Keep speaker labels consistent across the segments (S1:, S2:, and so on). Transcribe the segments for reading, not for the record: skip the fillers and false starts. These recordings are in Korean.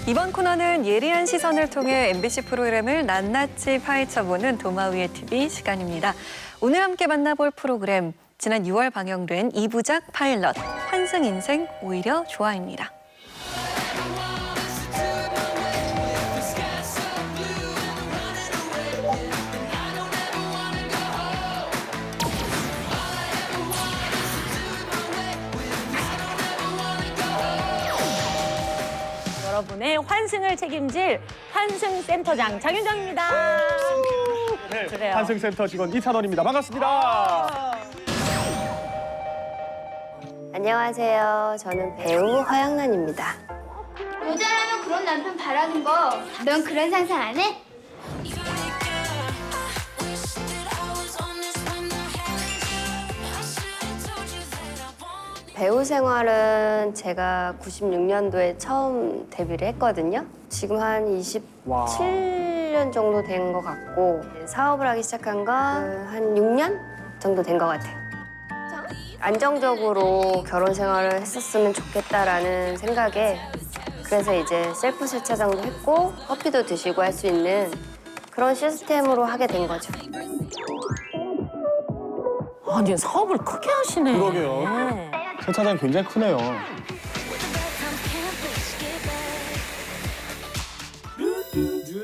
S1: 이번 코너는 예리한 시선을 통해 MBC 프로그램을 낱낱이 파헤쳐보는 도마 위의 TV 시간입니다. 오늘 함께 만나볼 프로그램, 지난 6월 방영된 2부작 파일럿, 환승 인생 오히려 좋아입니다.
S2: 여러분의 환승을 책임질 환승센터장 장윤정입니다.
S3: 네,
S2: 그래요.
S3: 환승센터 직원 이찬원입니다. 반갑습니다.
S4: 안녕하세요. 저는 배우 허영란입니다.
S5: 여자라면 그런 남편 바라는 거. 넌 그런 상상 안 해?
S4: 배우 생활은 제가 96년도에 처음 데뷔를 했거든요. 지금 한 27년 정도 된 것 같고 사업을 하기 시작한 건 한 6년 정도 된 것 같아요. 안정적으로 결혼 생활을 했었으면 좋겠다라는 생각에 그래서 이제 셀프 세차장도 했고 커피도 드시고 할 수 있는 그런 시스템으로 하게 된 거죠.
S2: 아니 사업을 크게 하시네.
S3: 그러게요. 세차장 굉장히 크네요.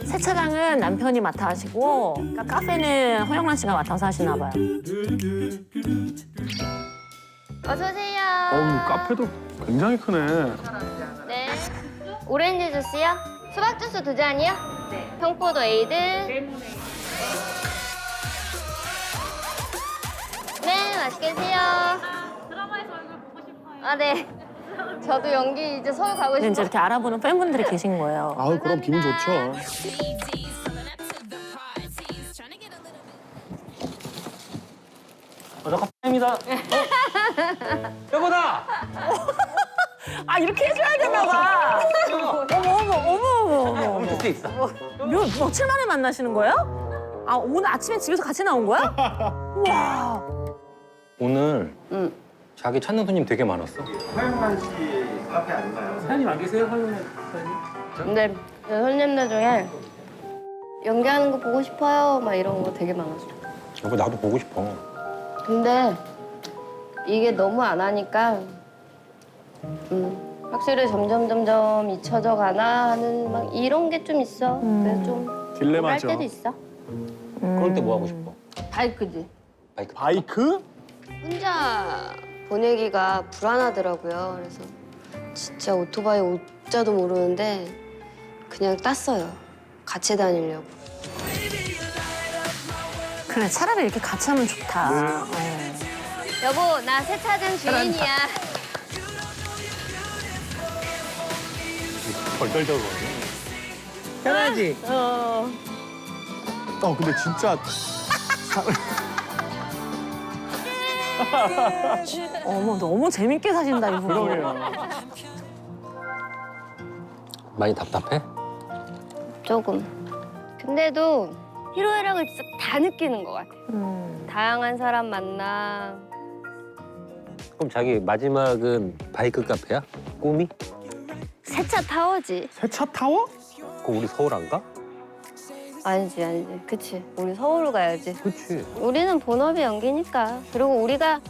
S2: 세차장은 남편이 맡아 하시고 그러니까 카페는 허영란 씨가 맡아서 하시나 봐요.
S4: 어서 오세요.
S3: 카페도 굉장히 크네.
S4: 네. 오렌지 주스요? 수박 주스 2잔이요? 네. 청포도 에이드. 네, 맛있게 드세요. 드라마에서 얼굴 보고 싶어요. 아, 네. 저도 연기 이제 서울 가고
S2: 근데 이제
S4: 싶어요.
S2: 이렇게 알아보는 팬분들이 계신 거예요.
S3: 아우, 그럼 기분 좋죠.
S6: 저 카페입니다. 여보다.
S2: 아 이렇게 해줘야 되나 봐. 어머.
S6: 올 수 있어.
S2: 며칠 만에 만나시는 거예요? 아 오늘 아침에 집에서 같이 나온 거야? 우와.
S6: 오늘 자기 찾는 손님 되게 많았어.
S7: 허영란 씨 카페 아닌가요?
S6: 사장님 안 계세요, 사장님?
S4: 근데 손님들 중에 연기하는 거 보고 싶어요. 막 이런 거 되게 많았어.
S6: 여보 나도 보고 싶어.
S4: 근데 이게 너무 안 하니까 확실히 점점 잊혀져 가나 하는 막 이런 게 좀 있어. 그래서 좀 할
S3: 딜레마죠.
S4: 때도 있어.
S6: 그럴 때 뭐 하고 싶어?
S4: 바이크지.
S6: 바이크.
S3: 바이크?
S4: 혼자 보내기가 불안하더라고요. 그래서 진짜 오토바이 오자도 모르는데 그냥 땄어요. 같이 다니려고.
S2: 그래 차라리 이렇게 같이 하면 좋다.
S4: 여보, 나 세차장 주인이야.
S3: 덜덜덜.
S6: 편하지?
S3: 근데 진짜
S2: 어머 너무 재밌게 사신다 이분.
S3: 그러게요.
S6: 많이 답답해?
S4: 조금. 근데도 희로애락을 진짜 다 느끼는 것 같아. 다양한 사람 만나.
S6: 그럼 자기 마지막은 바이크 카페야? 꿈이?
S4: 세차 타워지.
S3: 세차 타워?
S6: 그럼 우리 서울 안 가?
S4: 아니지. 그치. 우리 서울로 가야지.
S6: 그렇지.
S4: 우리는 본업이 연기니까. 그리고 우리가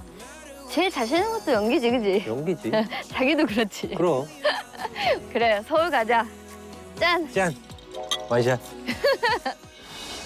S4: 제일 자신 있는 것도 연기지, 그지?
S6: 연기지.
S4: 자기도 그렇지.
S6: 그럼.
S4: 그래, 서울 가자. 짠!
S6: 짠. 완샷.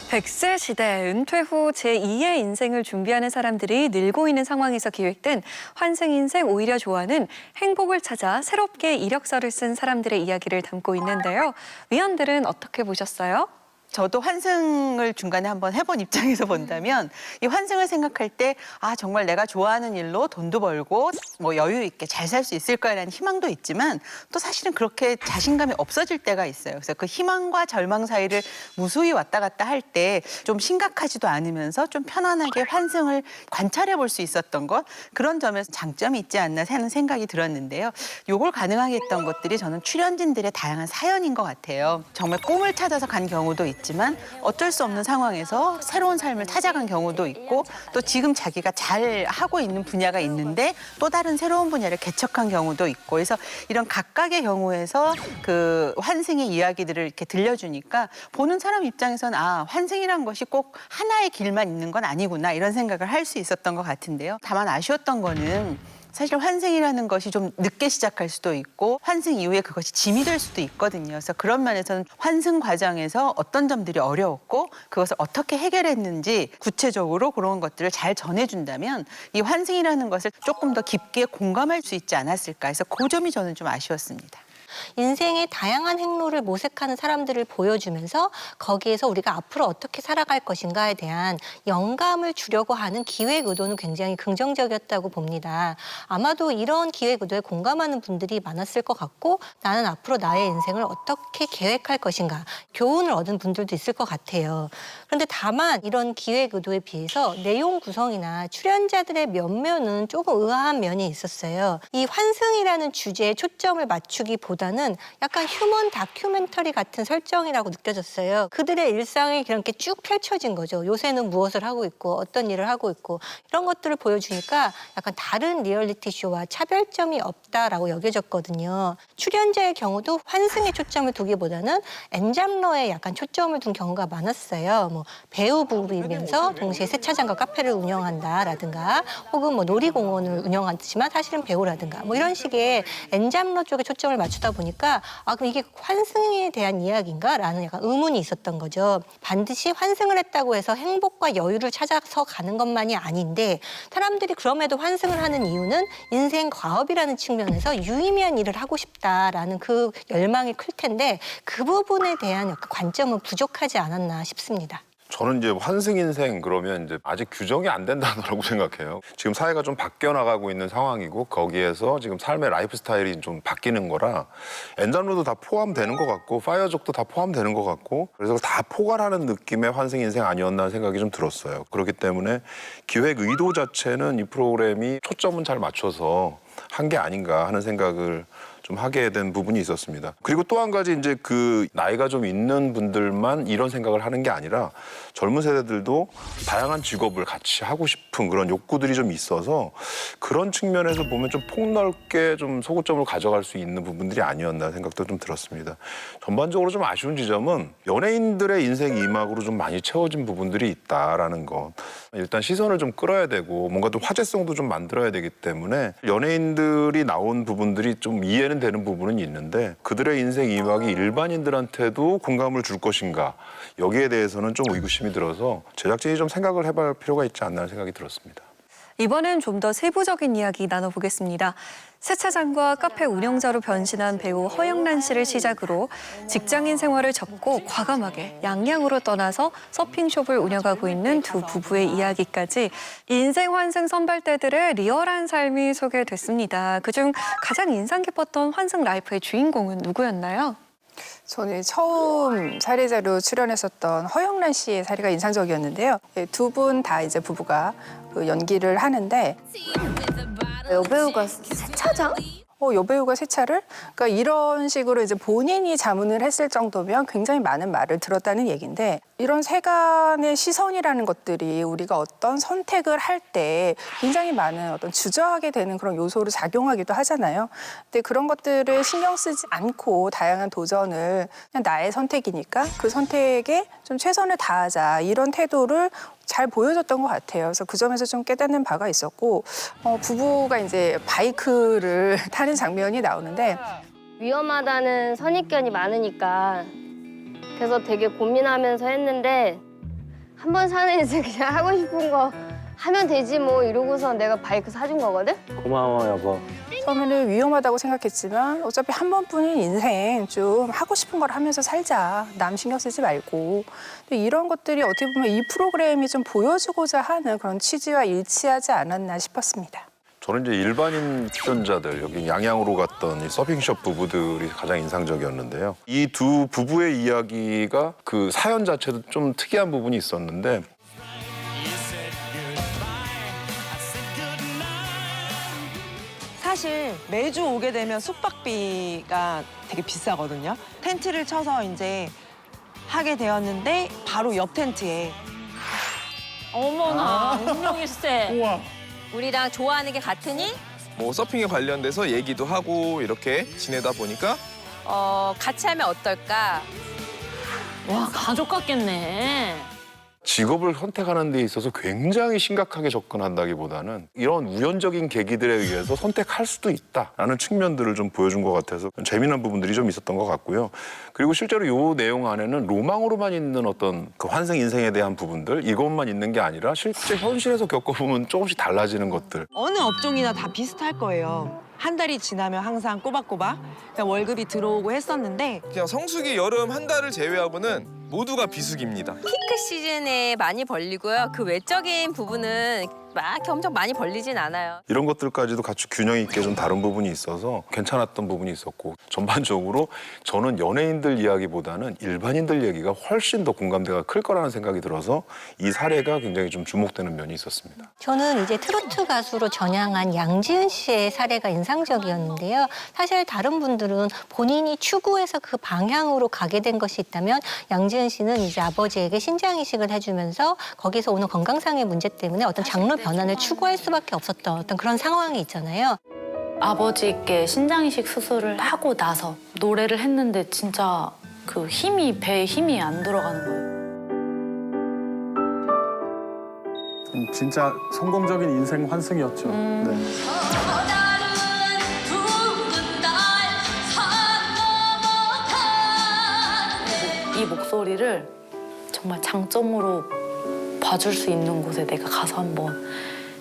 S1: 100세 시대, 은퇴 후 제2의 인생을 준비하는 사람들이 늘고 있는 상황에서 기획된 환승 인생 오히려 좋아는 행복을 찾아 새롭게 이력서를 쓴 사람들의 이야기를 담고 있는데요. 위원들은 어떻게 보셨어요?
S8: 저도 환승을 중간에 한번 해본 입장에서 본다면 이 환승을 생각할 때 정말 내가 좋아하는 일로 돈도 벌고 뭐 여유 있게 잘 살 수 있을 거라는 희망도 있지만 또 사실은 그렇게 자신감이 없어질 때가 있어요. 그래서 그 희망과 절망 사이를 무수히 왔다 갔다 할 때 좀 심각하지도 않으면서 좀 편안하게 환승을 관찰해 볼 수 있었던 것, 그런 점에서 장점이 있지 않나 하는 생각이 들었는데요. 요걸 가능하게 했던 것들이 저는 출연진들의 다양한 사연인 것 같아요. 정말 꿈을 찾아서 간 경우도 있고 있지만 어쩔 수 없는 상황에서 새로운 삶을 찾아간 경우도 있고 또 지금 자기가 잘 하고 있는 분야가 있는데 또 다른 새로운 분야를 개척한 경우도 있고 그래서 이런 각각의 경우에서 그 환승의 이야기들을 이렇게 들려주니까 보는 사람 입장에서는 아, 환승이란 것이 꼭 하나의 길만 있는 건 아니구나 이런 생각을 할 수 있었던 것 같은데요. 다만 아쉬웠던 거는 사실 환승이라는 것이 좀 늦게 시작할 수도 있고 환승 이후에 그것이 짐이 될 수도 있거든요. 그래서 그런 면에서는 환승 과정에서 어떤 점들이 어려웠고 그것을 어떻게 해결했는지 구체적으로 그런 것들을 잘 전해준다면 이 환승이라는 것을 조금 더 깊게 공감할 수 있지 않았을까 해서 그 점이 저는 좀 아쉬웠습니다.
S9: 인생의 다양한 행로를 모색하는 사람들을 보여주면서 거기에서 우리가 앞으로 어떻게 살아갈 것인가에 대한 영감을 주려고 하는 기획 의도는 굉장히 긍정적이었다고 봅니다. 아마도 이런 기획 의도에 공감하는 분들이 많았을 것 같고 나는 앞으로 나의 인생을 어떻게 계획할 것인가 교훈을 얻은 분들도 있을 것 같아요. 그런데 다만 이런 기획 의도에 비해서 내용 구성이나 출연자들의 면면은 조금 의아한 면이 있었어요. 이 환승이라는 주제에 초점을 맞추기보다는 약간 휴먼 다큐멘터리 같은 설정이라고 느껴졌어요. 그들의 일상이 그렇게 쭉 펼쳐진 거죠. 요새는 무엇을 하고 있고 어떤 일을 하고 있고 이런 것들을 보여주니까 약간 다른 리얼리티 쇼와 차별점이 없다라고 여겨졌거든요. 출연자의 경우도 환승에 초점을 두기보다는 엔잡러에 약간 초점을 둔 경우가 많았어요. 뭐 배우 부부이면서 동시에 세차장과 카페를 운영한다라든가 혹은 뭐 놀이공원을 운영하지만 사실은 배우라든가 뭐 이런 식의 엔잡러 쪽에 초점을 맞추다 보니까 아 그럼 이게 환승에 대한 이야기인가? 라는 약간 의문이 있었던 거죠. 반드시 환승을 했다고 해서 행복과 여유를 찾아서 가는 것만이 아닌데 사람들이 그럼에도 환승을 하는 이유는 인생 과업이라는 측면에서 유의미한 일을 하고 싶다라는 그 열망이 클 텐데 그 부분에 대한 약간 관점은 부족하지 않았나 싶습니다.
S10: 저는 이제 환승 인생 그러면 이제 아직 규정이 안 된 단어라고 생각해요. 지금 사회가 좀 바뀌어 나가고 있는 상황이고 거기에서 지금 삶의 라이프 스타일이 좀 바뀌는 거라 엔잡러도 다 포함되는 것 같고 파이어족도 다 포함되는 것 같고 그래서 다 포괄하는 느낌의 환승 인생 아니었나 생각이 좀 들었어요. 그렇기 때문에 기획 의도 자체는 이 프로그램이 초점은 잘 맞춰서 한 게 아닌가 하는 생각을 좀 하게 된 부분이 있었습니다. 그리고 또 한 가지 이제 그 나이가 좀 있는 분들만 이런 생각을 하는 게 아니라 젊은 세대들도 다양한 직업을 같이 하고 싶은 그런 욕구들이 좀 있어서 그런 측면에서 보면 좀 폭넓게 좀 소구점을 가져갈 수 있는 부분들이 아니었나 생각도 좀 들었습니다. 전반적으로 좀 아쉬운 지점은 연예인들의 인생 이막으로 좀 많이 채워진 부분들이 있다라는 것. 일단 시선을 좀 끌어야 되고 뭔가 좀 화제성도 좀 만들어야 되기 때문에 연예인들이 나온 부분들이 좀 이해는 되는 부분은 있는데 그들의 인생 이막이 일반인들한테도 공감을 줄 것인가 여기에 대해서는 좀 의구심이 들어서 제작진이 좀 생각을 해볼 필요가 있지 않나 생각이 들었습니다.
S1: 이번엔 좀 더 세부적인 이야기 나눠보겠습니다. 세차장과 카페 운영자로 변신한 배우 허영란 씨를 시작으로 직장인 생활을 접고 과감하게 양양으로 떠나서 서핑숍을 운영하고 있는 두 부부의 이야기까지 인생 환승 선발대들의 리얼한 삶이 소개됐습니다. 그중 가장 인상 깊었던 환승 라이프의 주인공은 누구였나요?
S11: 저는 처음 사례자로 출연했었던 허영란 씨의 사례가 인상적이었는데요. 두 분 다 이제 부부가 그 연기를 하는데
S4: 여배우가 세차장?
S11: 여배우가 세차를? 그러니까 이런 식으로 이제 본인이 자문을 했을 정도면 굉장히 많은 말을 들었다는 얘기인데 이런 세간의 시선이라는 것들이 우리가 어떤 선택을 할 때 굉장히 많은 어떤 주저하게 되는 그런 요소로 작용하기도 하잖아요. 근데 그런 것들을 신경 쓰지 않고 다양한 도전을 그냥 나의 선택이니까 그 선택에 좀 최선을 다하자 이런 태도를 잘 보여줬던 것 같아요. 그래서 그 점에서 좀 깨닫는 바가 있었고 부부가 이제 바이크를 타는 장면이 나오는데
S4: 위험하다는 선입견이 많으니까 그래서 되게 고민하면서 했는데 한 번 사는 인생 그냥 하고 싶은 거 하면 되지 뭐 이러고서 내가 바이크 사준 거거든?
S6: 고마워 여보.
S11: 처음에는 위험하다고 생각했지만 어차피 한 번뿐인 인생 좀 하고 싶은 걸 하면서 살자. 남 신경 쓰지 말고. 근데 이런 것들이 어떻게 보면 이 프로그램이 좀 보여주고자 하는 그런 취지와 일치하지 않았나 싶었습니다.
S10: 저는 이제 일반인 출연자들 여기 양양으로 갔던 이 서핑숍 부부들이 가장 인상적이었는데요. 이 두 부부의 이야기가 그 사연 자체도 좀 특이한 부분이 있었는데
S12: 사실 매주 오게 되면 숙박비가 되게 비싸거든요. 텐트를 쳐서 이제 하게 되었는데 바로 옆 텐트에
S2: 어머나, 운명일세.
S3: 우와.
S2: 우리랑 좋아하는 게 같으니
S13: 뭐 서핑에 관련돼서 얘기도 하고 이렇게 지내다 보니까
S2: 같이 하면 어떨까? 와, 가족 같겠네.
S10: 직업을 선택하는 데 있어서 굉장히 심각하게 접근한다기보다는 이런 우연적인 계기들에 의해서 선택할 수도 있다라는 측면들을 좀 보여준 것 같아서 재미난 부분들이 좀 있었던 것 같고요. 그리고 실제로 이 내용 안에는 로망으로만 있는 어떤 그 환승 인생에 대한 부분들 이것만 있는 게 아니라 실제 현실에서 겪어보면 조금씩 달라지는 것들.
S12: 어느 업종이나 다 비슷할 거예요. 한 달이 지나면 항상 꼬박꼬박 그냥 월급이 들어오고 했었는데
S13: 그냥 성수기 여름 한 달을 제외하고는 모두가 비수기입니다.
S2: 피크 시즌에 많이 벌리고요. 그 외적인 부분은 막 엄청 많이 벌리진 않아요.
S10: 이런 것들까지도 같이 균형 있게 좀 다른 부분이 있어서 괜찮았던 부분이 있었고 전반적으로 저는 연예인들 이야기보다는 일반인들 얘기가 훨씬 더 공감대가 클 거라는 생각이 들어서 이 사례가 굉장히 좀 주목되는 면이 있었습니다.
S9: 저는 이제 트로트 가수로 전향한 양지은 씨의 사례가 인상적이었는데요. 사실 다른 분들은 본인이 추구해서 그 방향으로 가게 된 것이 있다면 양지은 씨는 이제 아버지에게 신장 이식을 해주면서 거기서 오는 건강상의 문제 때문에 어떤 장르 변환을 추구할 수밖에 없었던 어떤 그런 상황이 있잖아요.
S14: 아버지께 신장이식 수술을 하고 나서 노래를 했는데 진짜 그 힘이 배에 힘이 안 들어가는 거예요.
S3: 진짜 성공적인 인생 환승이었죠. 네.
S14: 이 목소리를 정말 장점으로 봐줄 수 있는 곳에 내가 가서 한번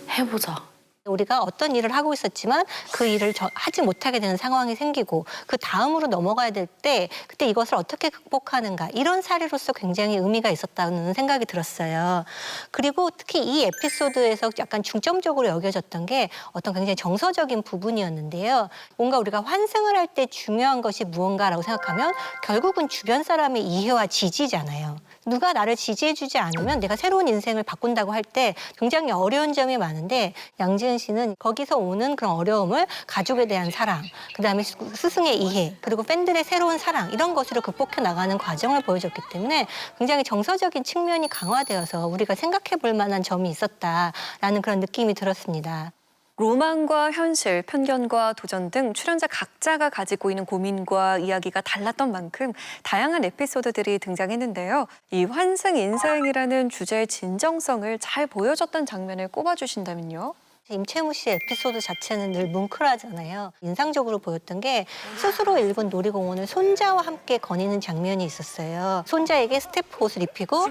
S14: 해보자.
S9: 우리가 어떤 일을 하고 있었지만 그 일을 하지 못하게 되는 상황이 생기고 그 다음으로 넘어가야 될 때 그때 이것을 어떻게 극복하는가 이런 사례로서 굉장히 의미가 있었다는 생각이 들었어요. 그리고 특히 이 에피소드에서 약간 중점적으로 여겨졌던 게 어떤 굉장히 정서적인 부분이었는데요. 뭔가 우리가 환승을 할 때 중요한 것이 무언가라고 생각하면 결국은 주변 사람의 이해와 지지잖아요. 누가 나를 지지해주지 않으면 내가 새로운 인생을 바꾼다고 할 때 굉장히 어려운 점이 많은데 양지은 씨는 거기서 오는 그런 어려움을 가족에 대한 사랑, 그다음에 스승의 이해, 그리고 팬들의 새로운 사랑 이런 것으로 극복해 나가는 과정을 보여줬기 때문에 굉장히 정서적인 측면이 강화되어서 우리가 생각해 볼 만한 점이 있었다라는 그런 느낌이 들었습니다.
S1: 로망과 현실, 편견과 도전 등 출연자 각자가 가지고 있는 고민과 이야기가 달랐던 만큼 다양한 에피소드들이 등장했는데요. 이 환승 인생이라는 주제의 진정성을 잘 보여줬던 장면을 꼽아주신다면요?
S9: 임채무 씨의 에피소드 자체는 늘 뭉클하잖아요. 인상적으로 보였던 게 스스로 일군 놀이공원을 손자와 함께 거니는 장면이 있었어요. 손자에게 스태프 옷을 입히고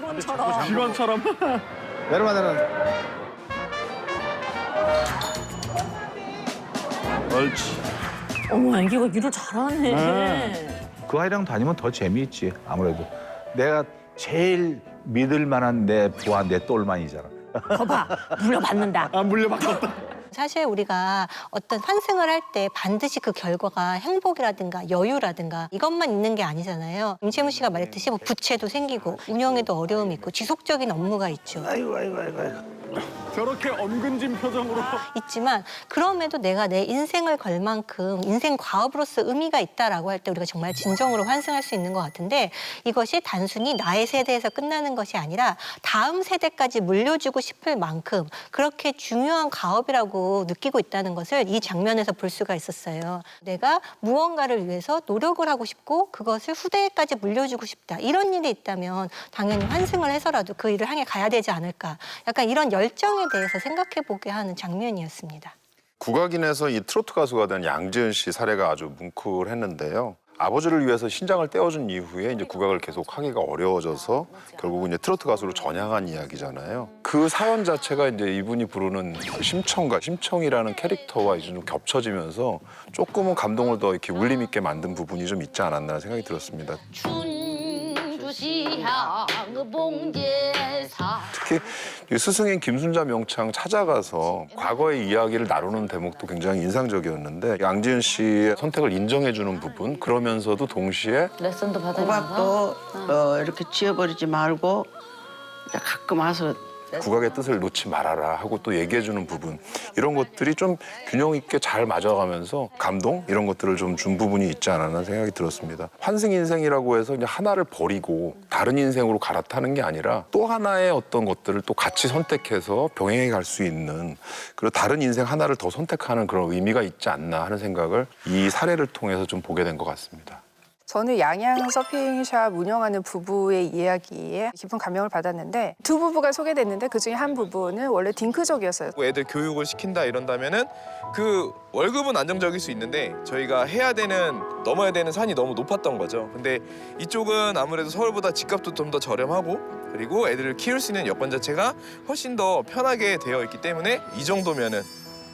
S3: 직원처럼.
S7: 내려와.
S3: 옳지.
S2: 어머, 애기가 일을 잘하네.
S15: 그 아이랑 다니면 더 재미있지 아무래도. 내가 제일 믿을 만한 내 부하 내 똘만이잖아.
S2: 거봐, 물려받는다.
S3: 아, 물려받았다.
S9: 사실 우리가 어떤 환승을 할 때 반드시 그 결과가 행복이라든가 여유라든가 이것만 있는 게 아니잖아요. 임채무 씨가 말했듯이 뭐 부채도 생기고 운영에도 어려움이 있고 지속적인 업무가 있죠.
S15: 아이고.
S3: 저렇게 엄근진 표정으로.
S9: 있지만 그럼에도 내가 내 인생을 걸 만큼 인생 과업으로서 의미가 있다라고 할 때 우리가 정말 진정으로 환승할 수 있는 것 같은데 이것이 단순히 나의 세대에서 끝나는 것이 아니라 다음 세대까지 물려주고 싶을 만큼 그렇게 중요한 과업이라고 느끼고 있다는 것을 이 장면에서 볼 수가 있었어요. 내가 무언가를 위해서 노력을 하고 싶고 그것을 후대에까지 물려주고 싶다. 이런 일이 있다면 당연히 환승을 해서라도 그 일을 향해 가야 되지 않을까. 약간 이런 열정에 대해서 생각해보게 하는 장면이었습니다.
S10: 국악인에서 이 트로트 가수가 된 양지은 씨 사례가 아주 뭉클했는데요. 아버지를 위해서 신장을 떼어준 이후에 이제 국악을 계속 하기가 어려워져서 결국은 이제 트로트 가수로 전향한 이야기잖아요. 그 사연 자체가 이제 이분이 부르는 그 심청이라는 캐릭터와 이제 좀 겹쳐지면서 조금은 감동을 더 이렇게 울림 있게 만든 부분이 좀 있지 않았나 생각이 들었습니다. 특히 스승인 김순자 명창 찾아가서 과거의 이야기를 나누는 대목도 굉장히 인상적이었는데 양지은 씨의 선택을 인정해주는 부분 그러면서도 동시에
S14: 레슨도 받으면서
S16: 국악도 이렇게 지어버리지 말고 가끔 와서
S10: 국악의 뜻을 놓지 말아라 하고 또 얘기해주는 부분 이런 것들이 좀 균형 있게 잘 맞아가면서 감동 이런 것들을 좀 준 부분이 있지 않았나 생각이 들었습니다. 환승 인생이라고 해서 이제 하나를 버리고 다른 인생으로 갈아타는 게 아니라 또 하나의 어떤 것들을 또 같이 선택해서 병행해 갈 수 있는 그리고 다른 인생 하나를 더 선택하는 그런 의미가 있지 않나 하는 생각을 이 사례를 통해서 좀 보게 된 것 같습니다.
S11: 저는 양양 서핑샵 운영하는 부부의 이야기에 깊은 감명을 받았는데 두 부부가 소개됐는데 그중에 한 부부는 원래 딩크족이었어요.
S13: 애들 교육을 시킨다 이런다면은 그 월급은 안정적일 수 있는데 저희가 넘어야 되는 산이 너무 높았던 거죠. 근데 이쪽은 아무래도 서울보다 집값도 좀 더 저렴하고 그리고 애들을 키울 수 있는 여건 자체가 훨씬 더 편하게 되어 있기 때문에 이 정도면은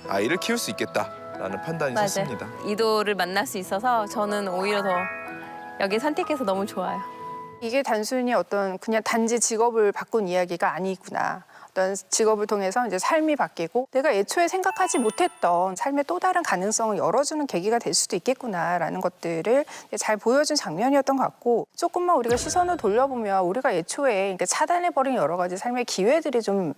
S13: 아이를 키울 수 있겠다라는 판단이 섰습니다.
S16: 이도를 만날 수 있어서 저는 오히려 더 여기 선택해서 너무 좋아요.
S11: 이게 단순히 어떤 그냥 단지 직업을 바꾼 이야기가 아니구나. 어떤 직업을 통해서 이제 삶이 바뀌고 내가 애초에 생각하지 못했던 삶의 또 다른 가능성을 열어주는 계기가 될 수도 있겠구나라는 것들을 잘 보여준 장면이었던 것 같고 조금만 우리가 시선을 돌려보면 우리가 애초에 차단해버린 여러 가지 삶의 기회들이 좀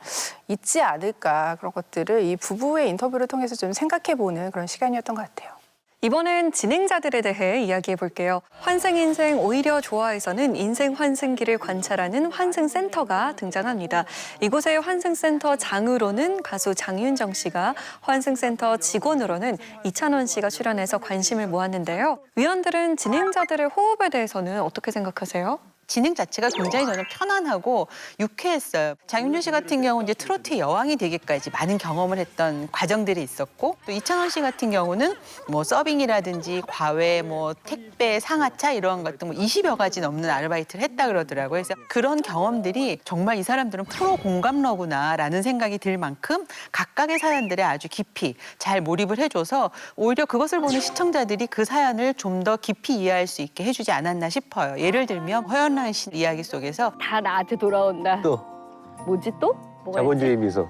S11: 있지 않을까 그런 것들을 이 부부의 인터뷰를 통해서 좀 생각해보는 그런 시간이었던 것 같아요.
S1: 이번엔 진행자들에 대해 이야기해 볼게요. 환승 인생 오히려 좋아에서는 인생 환승기를 관찰하는 환승센터가 등장합니다. 이곳의 환승센터 장으로는 가수 장윤정 씨가, 환승센터 직원으로는 이찬원 씨가 출연해서 관심을 모았는데요. 위원들은 진행자들의 호흡에 대해서는 어떻게 생각하세요?
S8: 진행 자체가 굉장히 저는 편안하고 유쾌했어요. 장윤정 씨 같은 경우는 이제 트로트의 여왕이 되기까지 많은 경험을 했던 과정들이 있었고 또 이찬원 씨 같은 경우는 뭐 서빙이라든지 과외, 뭐 택배, 상하차 이런 것들 뭐 20여 가지 넘는 아르바이트를 했다 그러더라고요. 그래서 그런 경험들이 정말 이 사람들은 프로 공감러구나라는 생각이 들 만큼 각각의 사연들에 아주 깊이 잘 몰입을 해줘서 오히려 그것을 보는 시청자들이 그 사연을 좀 더 깊이 이해할 수 있게 해주지 않았나 싶어요. 예를 들면 허연란 씨 이야기 속에서
S16: 다 나한테 돌아온다.
S3: 또
S16: 뭐지 또? 뭐가
S3: 자본주의 미소.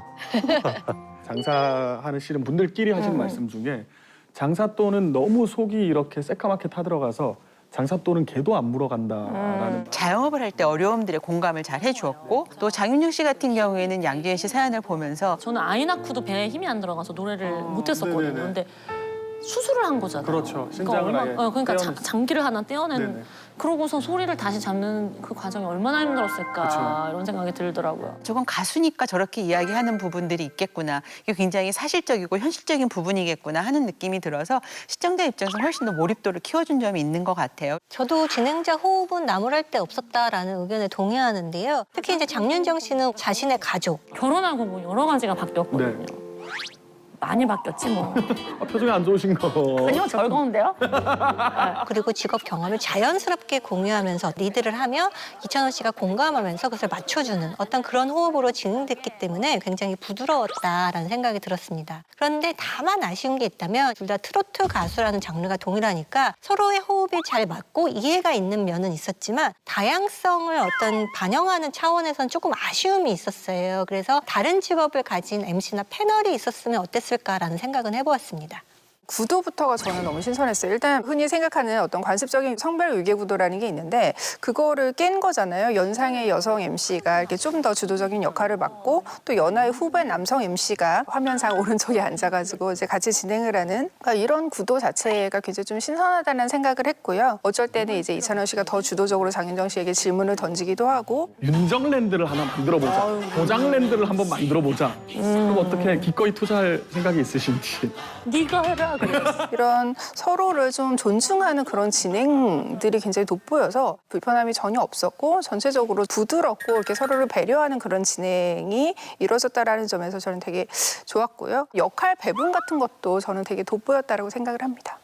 S3: 장사하시는 분들끼리 하시는 말씀 중에 장사또는 너무 속이 이렇게 새까맣게 타들어가서 장사또는 개도 안 물어간다라는
S8: 자영업을 할 때 어려움들에 공감을 잘 해주었고 또 장윤정 씨 같은 경우에는 양지은 씨 사연을 보면서
S2: 저는 아이 낳고도 배에 힘이 안 들어가서 노래를 못했었거든요.
S3: 네네네.
S2: 근데 수술을 한 거잖아요.
S3: 그렇죠. 신장을 아예
S2: 그러니까
S3: 떼어냈어요.
S2: 장기를 하나 떼어낸.
S3: 네네.
S2: 그러고서 소리를 다시 잡는 그 과정이 얼마나 힘들었을까
S3: 그쵸.
S2: 이런 생각이 들더라고요.
S8: 저건 가수니까 저렇게 이야기하는 부분들이 있겠구나. 이게 굉장히 사실적이고 현실적인 부분이겠구나 하는 느낌이 들어서 시청자 입장에서 훨씬 더 몰입도를 키워준 점이 있는 것 같아요.
S9: 저도 진행자 호흡은 나무랄 데 없었다라는 의견에 동의하는데요. 특히 이제 장윤정 씨는 자신의 가족,
S2: 결혼하고 뭐 여러 가지가 바뀌었거든요. 많이 바뀌었지 뭐.
S3: 표정이 안 좋으신 거.
S2: 아니요, 즐거운데요?
S9: 그리고 직업 경험을 자연스럽게 공유하면서 리드를 하며 이찬원 씨가 공감하면서 그것을 맞춰주는 어떤 그런 호흡으로 진행됐기 때문에 굉장히 부드러웠다라는 생각이 들었습니다. 그런데 다만 아쉬운 게 있다면 둘 다 트로트 가수라는 장르가 동일하니까 서로의 호흡이 잘 맞고 이해가 있는 면은 있었지만 다양성을 어떤 반영하는 차원에서는 조금 아쉬움이 있었어요. 그래서 다른 직업을 가진 MC나 패널이 있었으면 어땠을까라는 생각은 해보았습니다.
S11: 구도부터가 저는 너무 신선했어요. 일단 흔히 생각하는 어떤 관습적인 성별 위계 구도라는 게 있는데 그거를 깬 거잖아요. 연상의 여성 MC가 이렇게 좀 더 주도적인 역할을 맡고 또 연하의 후배 남성 MC가 화면상 오른쪽에 앉아가지고 이제 같이 진행을 하는 그러니까 이런 구도 자체가 굉장히 좀 신선하다는 생각을 했고요. 어쩔 때는 이제 이찬원 씨가 더 주도적으로 장윤정 씨에게 질문을 던지기도 하고
S3: 윤정랜드를 하나 만들어보자. 보장랜드를 한번 만들어보자. 그럼 어떻게 기꺼이 투자할 생각이 있으신지.
S2: 네가 해라.
S11: 이런 서로를 좀 존중하는 그런 진행들이 굉장히 돋보여서 불편함이 전혀 없었고 전체적으로 부드럽고 이렇게 서로를 배려하는 그런 진행이 이루어졌다라는 점에서 저는 되게 좋았고요. 역할 배분 같은 것도 저는 되게 돋보였다라고 생각을 합니다.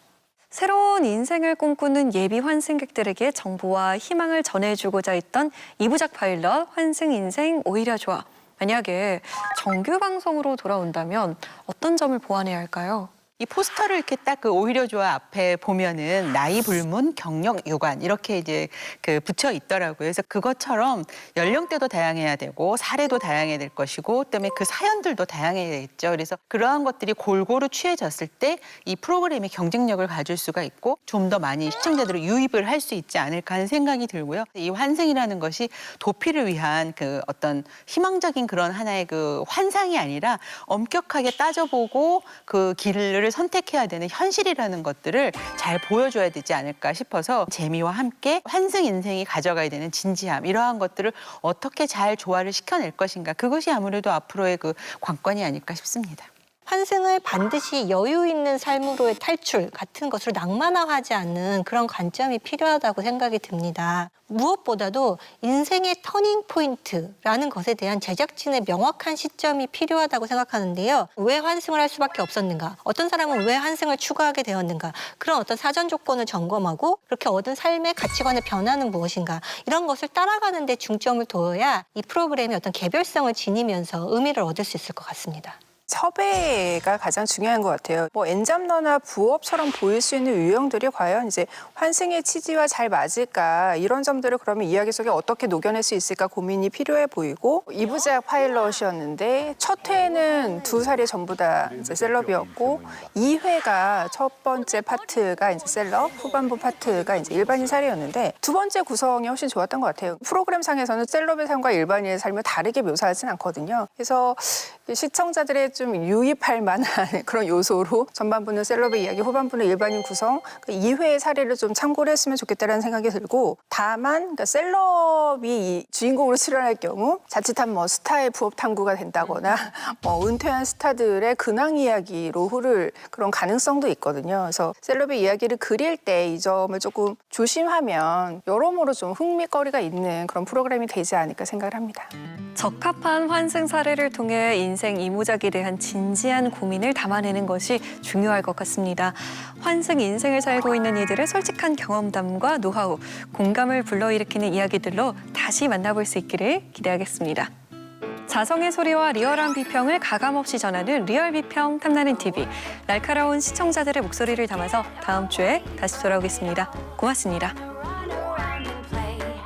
S1: 새로운 인생을 꿈꾸는 예비 환승객들에게 정보와 희망을 전해주고자 했던 2부작 파일럿 환승 인생 오히려 좋아. 만약에 정규 방송으로 돌아온다면 어떤 점을 보완해야 할까요?
S8: 이 포스터를 이렇게 딱 그 오히려 좋아 앞에 보면은 나이 불문, 경력 유관 이렇게 이제 그 붙여 있더라고요. 그래서 그것처럼 연령대도 다양해야 되고 사례도 다양해야 될 것이고 그다음에 그 사연들도 다양해야 되겠죠. 그래서 그러한 것들이 골고루 취해졌을 때 이 프로그램이 경쟁력을 가질 수가 있고 좀 더 많이 시청자들을 유입을 할 수 있지 않을까 하는 생각이 들고요. 이 환승이라는 것이 도피를 위한 그 어떤 희망적인 그런 하나의 그 환상이 아니라 엄격하게 따져보고 그 길을 선택해야 되는 현실이라는 것들을 잘 보여줘야 되지 않을까 싶어서 재미와 함께 환승 인생이 가져가야 되는 진지함 이러한 것들을 어떻게 잘 조화를 시켜낼 것인가 그것이 아무래도 앞으로의 그 관건이 아닐까 싶습니다.
S9: 환승을 반드시 여유 있는 삶으로의 탈출 같은 것으로 낭만화하지 않는 그런 관점이 필요하다고 생각이 듭니다. 무엇보다도 인생의 터닝 포인트라는 것에 대한 제작진의 명확한 시점이 필요하다고 생각하는데요. 왜 환승을 할 수밖에 없었는가? 어떤 사람은 왜 환승을 추구하게 되었는가? 그런 어떤 사전 조건을 점검하고 그렇게 얻은 삶의 가치관의 변화는 무엇인가? 이런 것을 따라가는 데 중점을 둬야 이 프로그램이 어떤 개별성을 지니면서 의미를 얻을 수 있을 것 같습니다.
S11: 섭외가 가장 중요한 것 같아요. 뭐 엔잡러나 부업처럼 보일 수 있는 유형들이 과연 이제 환승의 취지와 잘 맞을까 이런 점들을 그러면 이야기 속에 어떻게 녹여낼 수 있을까 고민이 필요해 보이고 2부작 파일럿이었는데 첫 회는 2살이 전부 다 이제 셀럽이었고 2회가 첫 번째 파트가 이제 셀럽, 후반부 파트가 이제 일반인 사례였는데 두 번째 구성이 훨씬 좋았던 것 같아요. 프로그램 상에서는 셀럽의 삶과 일반인의 삶을 다르게 묘사하진 않거든요. 그래서 시청자들의 좀 유입할 만한 그런 요소로 전반부는 셀럽의 이야기, 후반부는 일반인 구성, 그 2회의 사례를 좀 참고를 했으면 좋겠다는 생각이 들고 다만 그러니까 셀럽이 주인공으로 출연할 경우 자칫한 뭐 스타의 부업 탐구가 된다거나 뭐 은퇴한 스타들의 근황 이야기로 흐를 그런 가능성도 있거든요. 그래서 셀럽의 이야기를 그릴 때 이 점을 조금 조심하면 여러모로 좀 흥미거리가 있는 그런 프로그램이 되지 않을까 생각을 합니다.
S1: 적합한 환승 사례를 통해 인생 이모작에 대한 진지한 고민을 담아내는 것이 중요할 것 같습니다. 환승 인생을 살고 있는 이들의 솔직한 경험담과 노하우, 공감을 불러일으키는 이야기들로 다시 만나볼 수 있기를 기대하겠습니다. 자성의 소리와 리얼한 비평을 가감없이 전하는 리얼 비평 탐나는 TV. 날카로운 시청자들의 목소리를 담아서 다음 주에 다시 돌아오겠습니다. 고맙습니다.